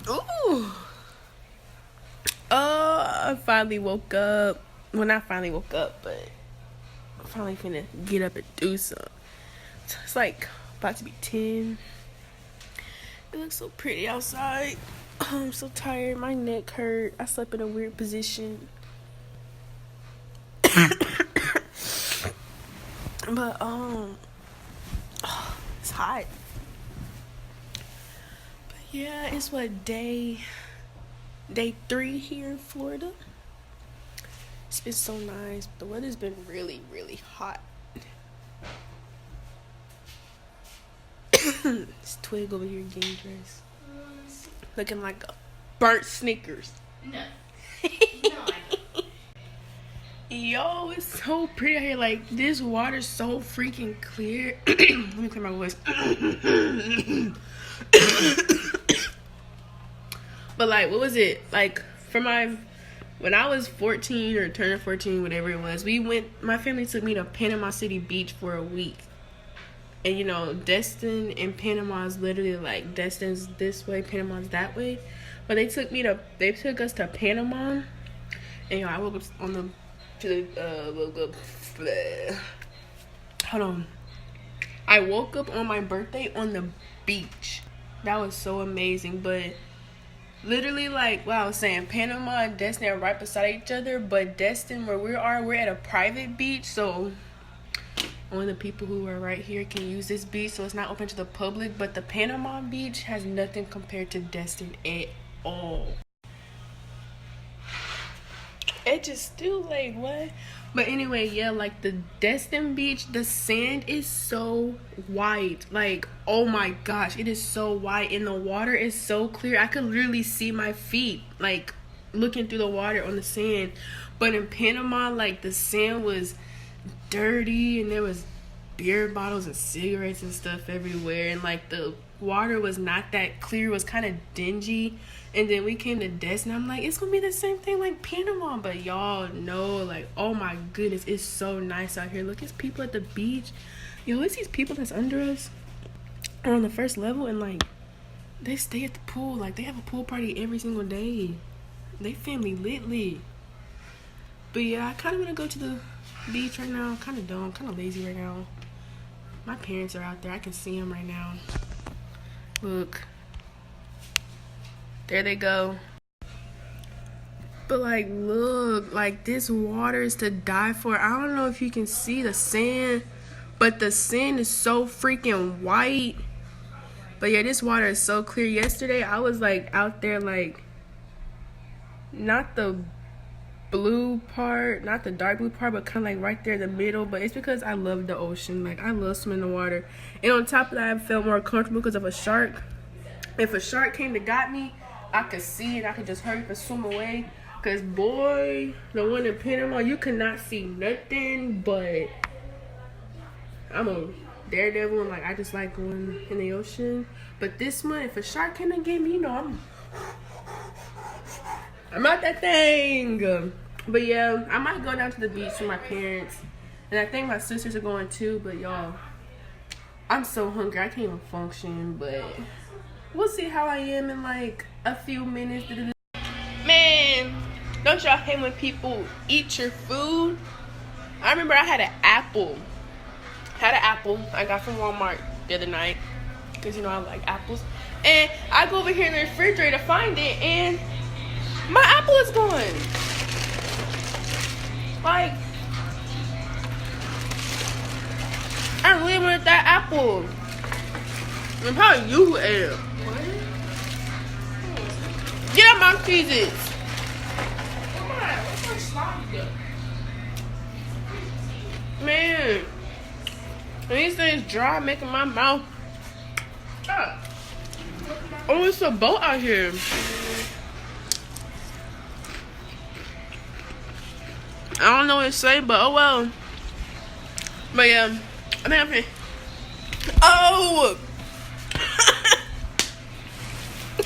Ooh. I finally woke up. Well, not finally woke up, but I'm finally finna get up and do something. So it's like about to be 10. It looks so pretty outside. I'm so tired. My neck hurt. I slept in a weird position. But it's hot. But yeah, it's what day 3 here in Florida. It's been so nice. The weather's been really, really hot. This twig over here getting dressed. Looking like a burnt Snickers. No. No, I don't. Yo, it's so pretty out here. Like, this water's so freaking clear. Let me clear my voice. But, like, what was it? Like, when I was 14 or turning 14, whatever it was, my family took me to Panama City Beach for a week. And, you know, Destin and Panama is literally like, Destin's this way, Panama's that way. But they took us to Panama. And, I woke up hold on. I woke up on my birthday on the beach. That was so amazing. But literally, like what I was saying, Panama and Destin are right beside each other. But Destin, where we're at a private beach. So only the people who are right here can use this beach, so it's not open to the public. But the Panama beach has nothing compared to Destin at all. It just still like what? But anyway, yeah, like the Destin beach, the sand is so white. Like, oh my gosh, it is so white, and the water is so clear. I could literally see my feet, like, looking through the water on the sand. But in Panama, like, the sand was dirty, and there was beer bottles and cigarettes and stuff everywhere, and like the water was not that clear. It was kind of dingy. And then we came to Destin, I'm like, it's gonna be the same thing like Panama. But y'all know, like, oh my goodness, it's so nice out here. Look, it's people at the beach. Yo, it's these people that's under us are on the first level, and like they stay at the pool. Like, they have a pool party every single day. They family litly. But yeah, I kind of want to go to the beach right now. Kind of dumb, kind of lazy right now. My parents are out there. I can see them right now. Look, there they go. But like, look, like, this water is to die for. I don't know if you can see the sand, but the sand is so freaking white. But yeah, this water is so clear. Yesterday I was like out there, like, not the blue part, not the dark blue part, but kind of like right there in the middle. But it's because I love the ocean. Like, I love swimming in the water. And on top of that, I felt more comfortable because of a shark. If a shark came to got me, I could see it. I could just hurry up and swim away. Because, boy, the one in Panama, you could not see nothing. But I'm a daredevil, and like, I just like going in the ocean. But this one, if a shark came to get me, you know, I'm out that thing. But yeah, I might go down to the beach with my parents, and I think my sisters are going too. But y'all, I'm so hungry, I can't even function. But we'll see how I am in like a few minutes. Man, don't y'all hate when people eat your food? I remember I had an apple. I got from Walmart the other night, because, you know, I like apples. And I go over here in the refrigerator to find it, and my apple is gone. Like, I really wanted that apple. And how you ate it? Get out my cheeses. Come on, what's my slime? Man, and these things dry, making my mouth. Oh, it's a boat out here. I don't know what to say, but oh well. But yeah, I think I'm here. Oh!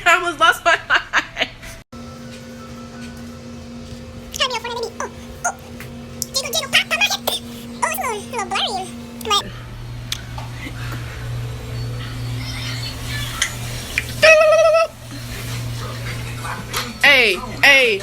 I almost lost my mind. Oh, it's a little blurry. Hey, hey.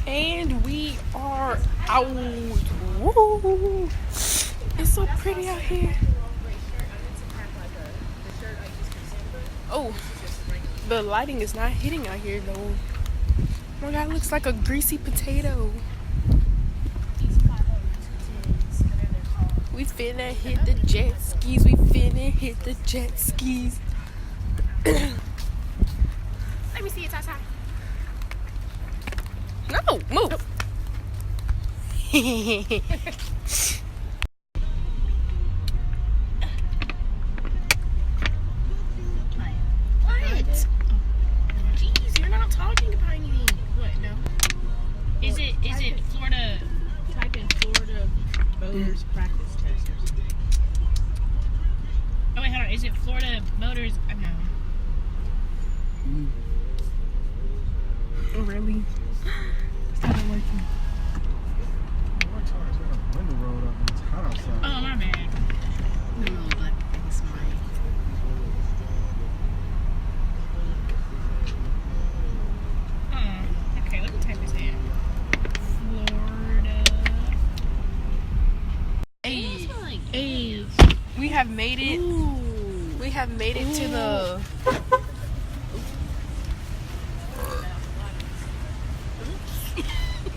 And we are out. Woo. It's so pretty out here. Oh, the lighting is not hitting out here though. Oh my god, it looks like a greasy potato. We finna hit the jet skis. We finna hit the jet skis. Let me see it, Tata. No, move. What? Jeez, you're not talking about anything. What? No. Is it Florida? Type in Florida voters practice test or something. Oh wait, hold on. Is it Florida voters? I don't know. Really? It's not working. Oh my bad. The little black thing smile. Okay, let me type this in. Florida. Hey, Like, hey, we have made it. ooh. We have made it to the.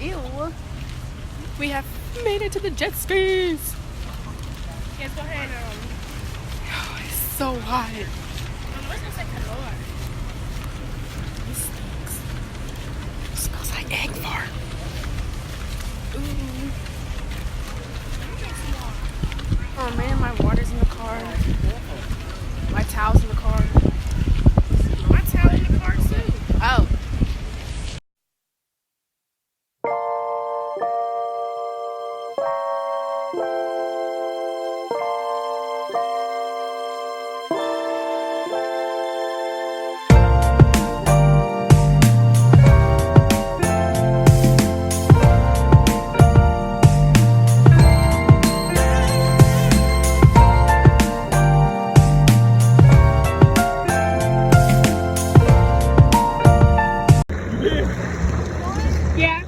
Ew. We have made it to the jet skis. Yes, go ahead. Oh, it's so hot. What's this like calor? It stinks. It smells like egg fart. Ooh. Oh man, my water's in the car. My towel's in the car. My towel in the car too. Oh. Yeah.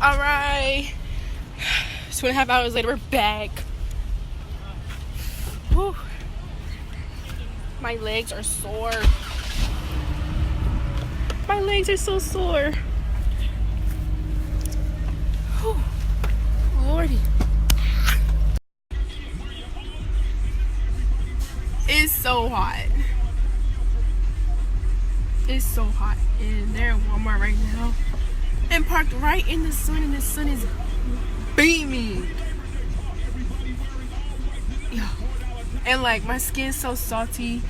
All right. 2.5 hours later, we're back. Whew. My legs are sore. My legs are so sore. Whew. Lordy. so hot. And they're in Walmart right now. And parked right in the sun, and the sun is beaming. Yeah. And like my skin's so salty.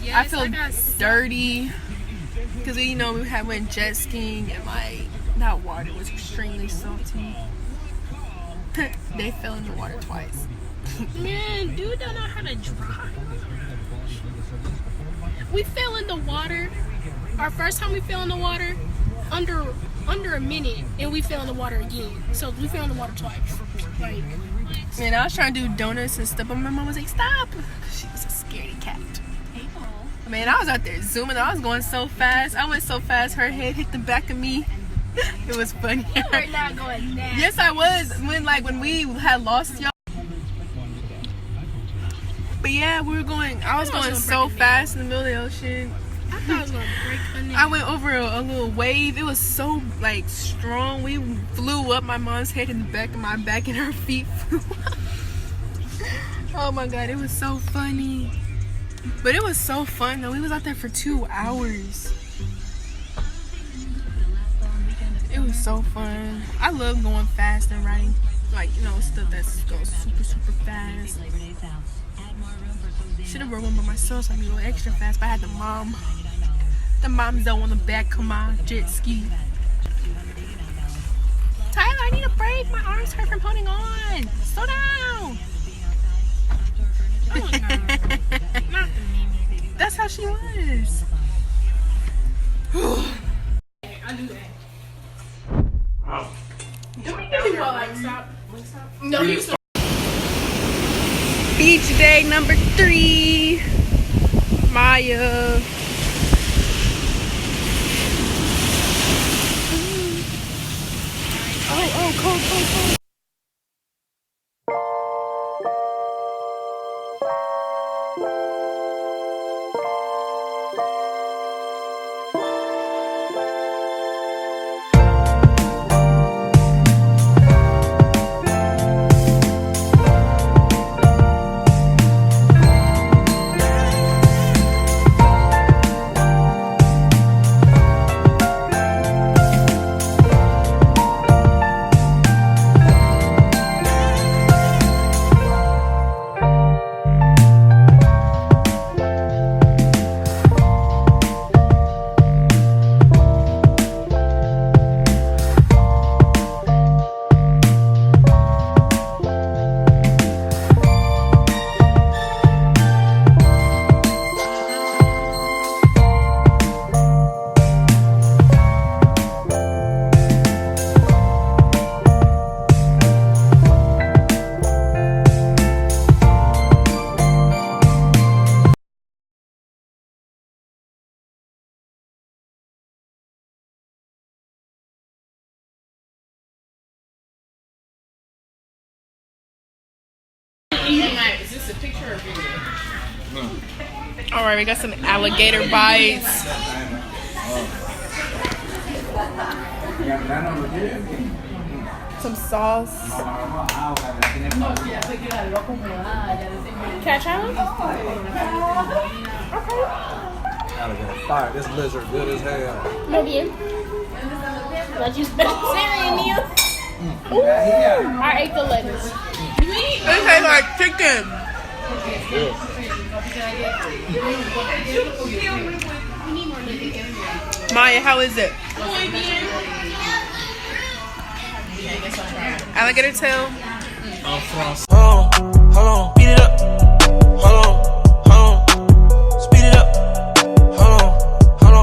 Yeah, I feel dirty. Because we went jet skiing, and like that water was extremely salty. They fell in the water twice. Man, dude don't know how to drive. We fell in the water. Our first time we fell in the water, under a minute, and we fell in the water again. So we fell in the water twice. Like, man, I was trying to do donuts and stuff, but my mom was like, "Stop!" She was a scaredy cat. Man, I was out there zooming. I was going so fast. I went so fast. Her head hit the back of me. It was funny. you were not going nasty. Yes, I was. When we had lost y'all. But yeah, we were going. I was going so fast in the middle of the ocean. I thought I was gonna break a nail. I went over a little wave. It was so like strong. We flew up. My mom's head in the back of my back, and her feet flew up. Oh my god, it was so funny. But it was so fun though. We was out there for 2 hours. It was so fun. I love going fast and riding, like stuff that goes super fast. Should have rode one by myself so I could go extra fast, but I had the mom though on the back. Come on, jet ski. Tyler, I need a break. My arms hurt from holding on. Slow down. Oh my god. Not the meme. That's how she was. I do that. No, you stop. Beach day number 3. Maya. Oh, cold. Is this a picture or video? No. Alright, we got some alligator bites. Some sauce. Can I try one? Alligator fire. This lizard good as hell. Muy bien. Let you spend Neil. Ooh, I ate the lettuce. It tastes like chicken. Maya, how is it? Alligator tail. Hold on, beat it up.